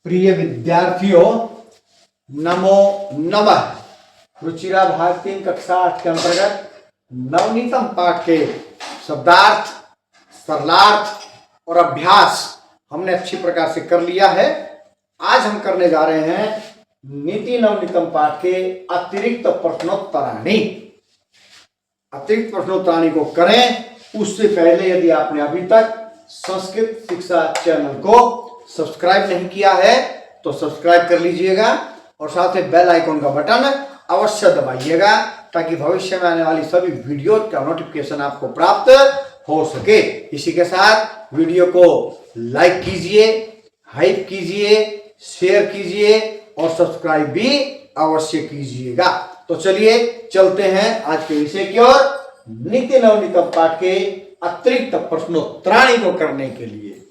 प्रिय विद्यार्थियों, नमो नमः। रुचिरा भाग 3 कक्षा 8 के अंतर्गत नवनीतम पाठ के शब्दार्थ, सरलार्थ और अभ्यास हमने अच्छी प्रकार से कर लिया है। आज हम करने जा रहे हैं नीति नवनीतम पाठ के अतिरिक्त प्रश्नोत्तराणी। अतिरिक्त प्रश्नोत्तराणी को करें उससे पहले यदि आपने अभी तक संस्कृत शिक्षा चैनल को सब्सक्राइब नहीं किया है तो सब्सक्राइब कर लीजिएगा और साथ में बेल आइकॉन का बटन अवश्य दबाइएगा ताकि भविष्य में आने वाली सभी वीडियो का नोटिफिकेशन आपको प्राप्त हो सके। इसी के साथ वीडियो को लाइक कीजिए, हाइप कीजिए, शेयर कीजिए और सब्सक्राइब भी अवश्य कीजिएगा। तो चलिए चलते हैं आज के विषय की ओर, नीति नवनीतम पाठ के अतिरिक्त प्रश्नोत्तराणी को करने के लिए।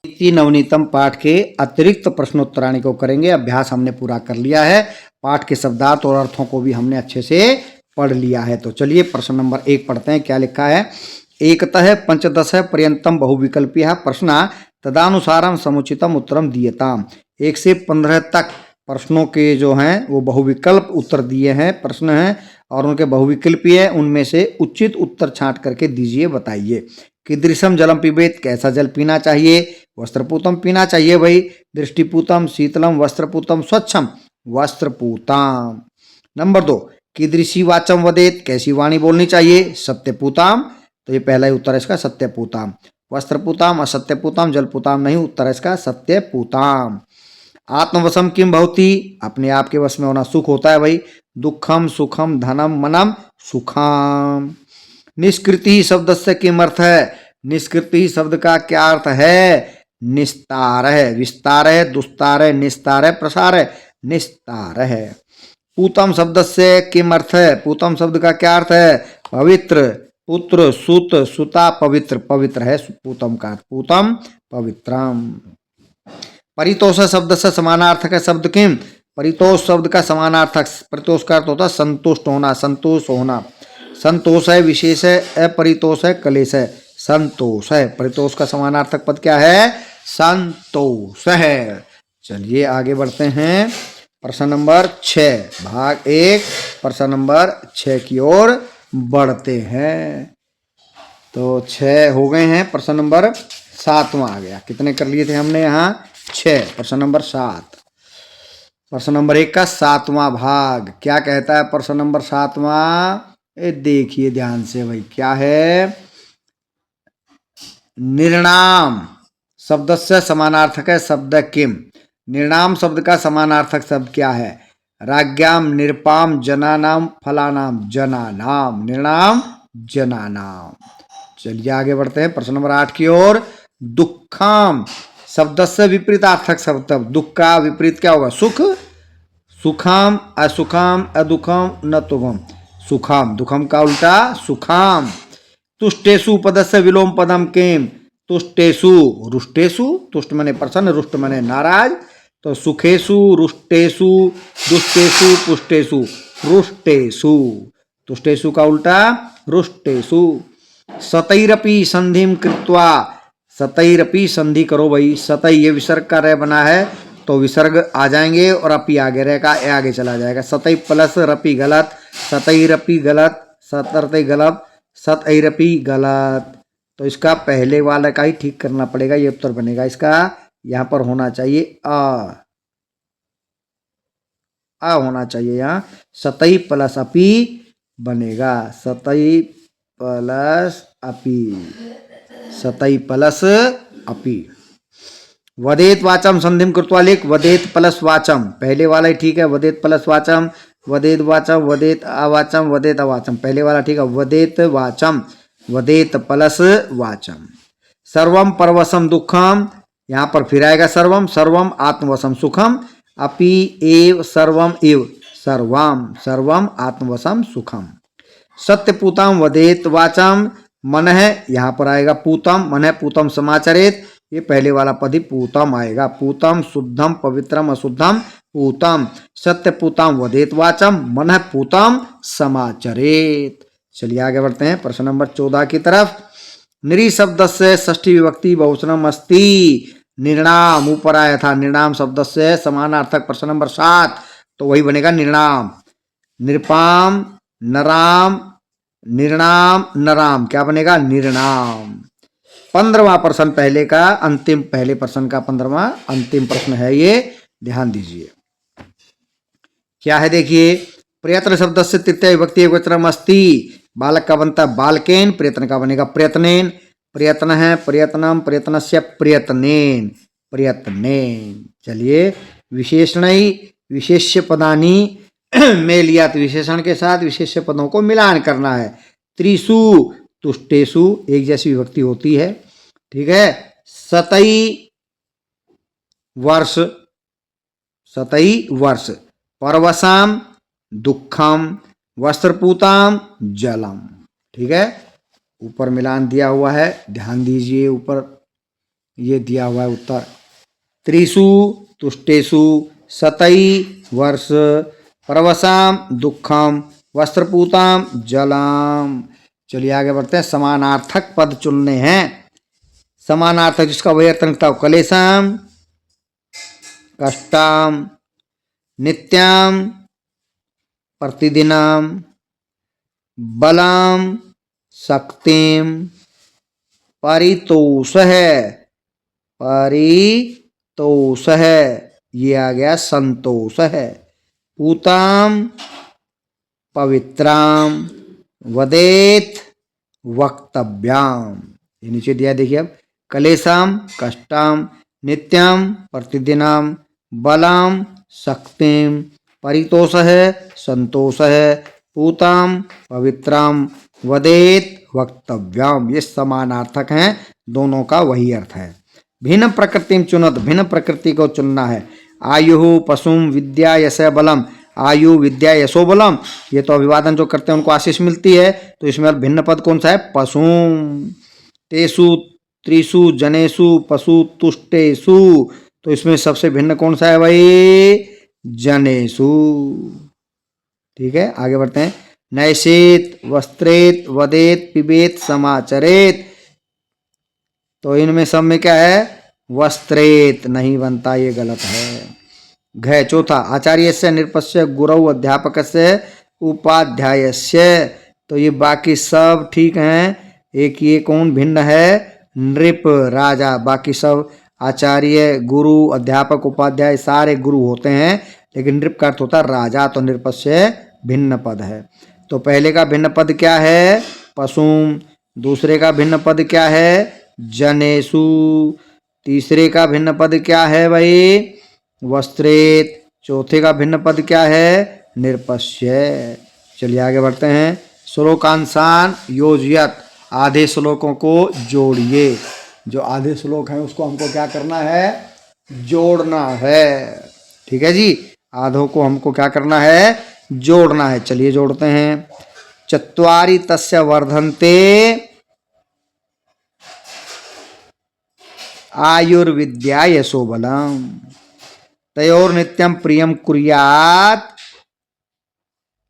नीति नवनीतम पाठ के अतिरिक्त प्रश्नोत्तराणी को करेंगे। अभ्यास हमने पूरा कर लिया है, पाठ के शब्दार्थ और अर्थों को भी हमने अच्छे से पढ़ लिया है। तो चलिए प्रश्न नंबर 1 पढ़ते हैं। क्या लिखा है? एकतः पंचदश पर्यंतम बहुविकल्पीय प्रश्न तदानुसारम समुचितम उत्तरम दीयताम। 1 से 15 तक प्रश्नों के जो हैं वो बहुविकल्प उत्तर दिए हैं, प्रश्न हैं और उनके बहुविकल्पीय है, उनमें से उचित उत्तर छांट करके दीजिए, बताइए। कीदृशम जलम पिबेत, कैसा जल पीना चाहिए? वस्त्रपूतम पीना चाहिए भाई। दृष्टिपूतम शीतलम, वस्त्रपूतम स्वच्छम, वस्त्रपूतम। नंबर 2, कीदृशी वाचम वदेत, कैसी वाणी बोलनी चाहिए? सत्यपूतम। तो ये पहला ही उत्तर है इसका, सत्यपूतम। वस्त्रपूतम, असत्यपूतम, जलपूतम नहीं, उत्तर है इसका सत्यपूतम। आत्मवशम किम भवति, अपने आप के वश में होना सुख होता है भाई। दुखम, सुखम, धनम, मनम, सुखम। निष्कृति शब्द से किम अर्थ है? निष्कृति शब्द का क्या अर्थ है? निस्तार है, विस्तार है, दुस्तार है, निस्तार है, प्रसार है, निस्तार है। पूतम शब्द से किम अर्थ है? पूतम शब्द का क्या अर्थ है? पवित्र, पुत्र, सुत, सुता, पवित्र, पवित्र है पूतम का, पूतम पवित्रम। परितोष शब्द से समानार्थक है शब्द किम? परितोष शब्द का समानार्थक, परितोष का अर्थ होता है संतुष्ट होना, संतोष होना। संतोष है, विशेष है, अपरितोष है, कलेश है, संतोष है। परितोष का समानार्थक पद क्या है? संतोष है। चलिए आगे बढ़ते हैं। प्रश्न नंबर 6 भाग 1 प्रश्न नंबर 6 की ओर बढ़ते हैं। तो 6 हो गए हैं, प्रश्न नंबर 7वां आ गया। कितने कर लिए थे हमने यहाँ? 6। प्रश्न नंबर 7, प्रश्न नंबर 1 का 7वां भाग। क्या कहता है प्रश्न नंबर 7वां? देखिए ध्यान से भाई, क्या है? निर्णाम शब्द से समानार्थक है शब्द किम? निर्णाम शब्द का समानार्थक शब्द क्या है? राज्ञाम, निरपाम, जनानाम, फलानाम, जनानाम। निर्णाम जनानाम। चलिए आगे बढ़ते हैं प्रश्न नंबर 8 की ओर। दुखाम शब्द से विपरीतार्थक शब्द, दुख का विपरीत क्या होगा? सुख। सुखाम, असुखाम, अदुखम, न तुगम, सुखाम। दुखम का उल्टा सुखाम। तुष्टेशु पद से विलोम पदम किम? तुष्टेशु, रुष्टेशु, तुष्ट मने प्रसन्न, रुष्ट मने नाराज। तो सुखेशु, रुष्टेशु, दुष्टेशु, पुष्टेशु, रुष्टेशु। तुष्टेशु का उल्टा रुष्टेशु। सतैरपि संधिम कृत्वा, सतैरपि संधि करो भाई। सतै ये विसर्ग का रे बना है तो विसर्ग आ जाएंगे और अपी आगे रहेगा, ए आगे चला जाएगा। सतै प्लस रपि गलत, सतैरपि गलत, सतरते गलत, सतैरपि गलत। तो इसका पहले वाला का ही ठीक करना पड़ेगा, ये उत्तर बनेगा इसका। यहाँ पर होना चाहिए आ होना चाहिए यहाँ, सतै प्लस अपी बनेगा, सतै प्लस अपी, सतै प्लस अपी। वदेत वाचम संधिम कृत्वा लिख, वदेत प्लस वाचम, पहले वाला ही ठीक है, वदेत प्लस वाचम, वदेत वाचम, वदेत अवाचम, वदेत अवाचम, पहले वाला ठीक है, वदेत वाचम, वदेत प्लस वाचम। सर्वम परवशम दुखम, यहाँ पर फिर आएगा सर्वम, सर्वम आत्मवशम सुखम, अपि एव सर्वम एव सर्वम, सर्वम आत्मवशम सुखम। सत्यपूतम वदेत वाचम, मन है यहाँ पर आएगा पूतम, मन है पूतम समाचरित, ये पहले वाला पद ही पूतम आएगा। पूतम शुद्धम पवित्रम अशुद्धम पूतम। सत्यपूतम वदेत वाचम, मन है पूतम समाचरित। चलिए आगे बढ़ते हैं प्रश्न नंबर 14 की तरफ। निरी शब्द से षष्ठी विभक्ति बहुवचनम अस्ति, निर्णाम ऊपर आया था, निर्णाम शब्द से समानार्थक प्रश्न नंबर 7, तो वही बनेगा निर्णाम। निरपाम, नराम, निर्णाम, नराम, क्या बनेगा? निर्णाम। 15वां प्रश्न पहले का, अंतिम पहले प्रश्न का 15वां अंतिम प्रश्न है ये, ध्यान दीजिए। क्या है देखिए, प्रयत्न शब्द से तृतीय विभक्ति एकवचनम अस्ति, बालक का बनता है बालकेन, प्रयत्न का बनेगा प्रयत्नेन, प्रयत्न है प्रयत्नम, प्रयत्नस्य प्रयत्नेन, प्रयत्नेन। चलिए, विशेषण विशेष्य पदानी में लिया, तो विशेषण के साथ विशेष्य पदों को मिलान करना है। त्रिषु तुष्टेषु एक जैसी विभक्ति होती है, ठीक है। सतई वर्ष, सतई वर्ष, परवसाम दुखम, वस्त्रपूताम जलम, ठीक है। ऊपर मिलान दिया हुआ है, ध्यान दीजिए, ऊपर ये दिया हुआ है उत्तर। त्रिषु तुष्टेषु सतई वर्ष, परवसाम दुखम, वस्त्रपूताम जलम। चलिए आगे बढ़ते हैं। समानार्थक पद चुनने हैं। समानार्थक जिसका वही अर्थ निकलता हो, कलेशम, कष्टम, नित्यम, प्रतिदिनम, बलम, शक्तिम, परितोष है, परितोष है, ये आ गया संतोष है। पूताम, पवित्राम, वदेत, वक्तव्याम, ये नीचे दिया देखिए अब। कलेशम, कष्टम, नित्यम, प्रतिदिनम, बलम, शक्तिम, परितोष है, संतोष है, पूताम, पवित्रम, वदेत, वक्तव्याम, ये समानार्थक हैं, दोनों का वही अर्थ है। भिन्न प्रकृति में चुनत, भिन्न प्रकृति को चुनना है। आयु पशुम विद्या यश बलम, आयु विद्या यशो बलम, ये तो अभिवादन जो करते हैं उनको आशीष मिलती है, तो इसमें भिन्न पद कौन सा है? पशुम। तेसु त्रिषु जनेषु पशु तुष्टेषु, तो इसमें सबसे भिन्न कौन सा है भाई? जनेषु, ठीक है। आगे बढ़ते हैं। नैषेत, वस्त्रेत, वदेत, पिबेत, समाचरेत, तो इनमें सब में क्या है? वस्त्रेत नहीं बनता, ये गलत है। घ चौथा, आचार्य से निरपस्य गुरु अध्यापक से उपाध्यायस्य, तो ये बाकी सब ठीक हैं। एक ये कौन भिन्न है? नृप, राजा, बाकी सब आचार्य, गुरु, अध्यापक, उपाध्याय सारे गुरु होते हैं, लेकिन नृप का अर्थ होता है राजा, तो निरपस्य भिन्न पद है। तो पहले का भिन्न पद क्या है? पशुम। दूसरे का भिन्न पद क्या है? जनेषु। तीसरे का भिन्न पद क्या है भाई? वस्त्रेत। चौथे का भिन्न पद क्या है? निरपस्य। चलिए आगे बढ़ते हैं। श्लोकांशान योजयत, आधे श्लोकों को जोड़िए। जो आधे श्लोक हैं उसको हमको क्या करना है? जोड़ना है, ठीक है जी। आधों को हमको क्या करना है? जोड़ना है। चलिए जोड़ते हैं। चत्वारि तस्य वर्धन्ते आयुर्विद्या यशोबलम, तयोर नित्यम प्रियम कुर्यात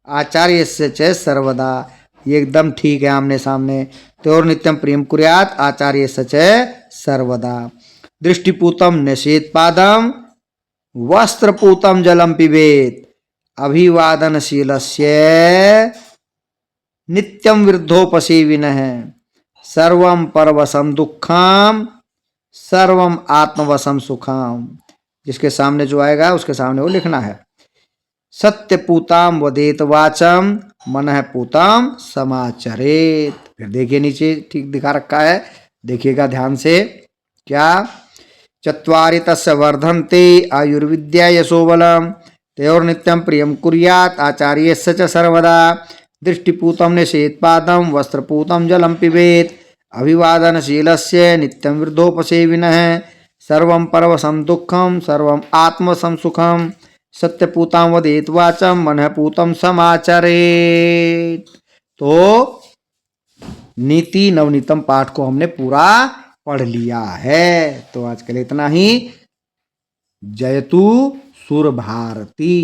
आचार्यस्य च सर्वदा, ये एकदम ठीक है आमने सामने। तयोर नित्यम प्रियम कुर्यात आचार्यस्य च सर्वदा। दृष्टिपूतम नशेत पादम, वस्त्रपूतम जलम पिबेत, अभिवादनशीलस्य नित्यम वृद्धोपसेविनः, सर्वम परवशम दुखम, सर्वम आत्मवशम सुखम। जिसके सामने जो आएगा उसके सामने वो लिखना है। सत्य पूताम वदेत वाचम, मनः पूताम समाचरेत। फिर देखिए नीचे ठीक दिखा रखा है, देखिएगा ध्यान से। क्या? चत्वारि तस्य वर्धन्ते आयुर्विद्या यशोबलम, तयोर नित्यम प्रियम कुर्यात आचार्यस्य च सर्वदा। दृष्टिपूतम निषेध पादम, वस्त्रपूतम जलम पिबेत, अभिवादनशीलस्य नित्यं वृद्धोपसेविनः, सर्वं परवशं दुःखं, सर्वं आत्मसं सुखं, सत्यपूतां वदेत वाचम, मनः पूतं समाचरेत। तो नीति नवनीतम पाठ को हमने पूरा पढ़ लिया है। तो आज के लिए इतना ही। जयतु सुर भारती।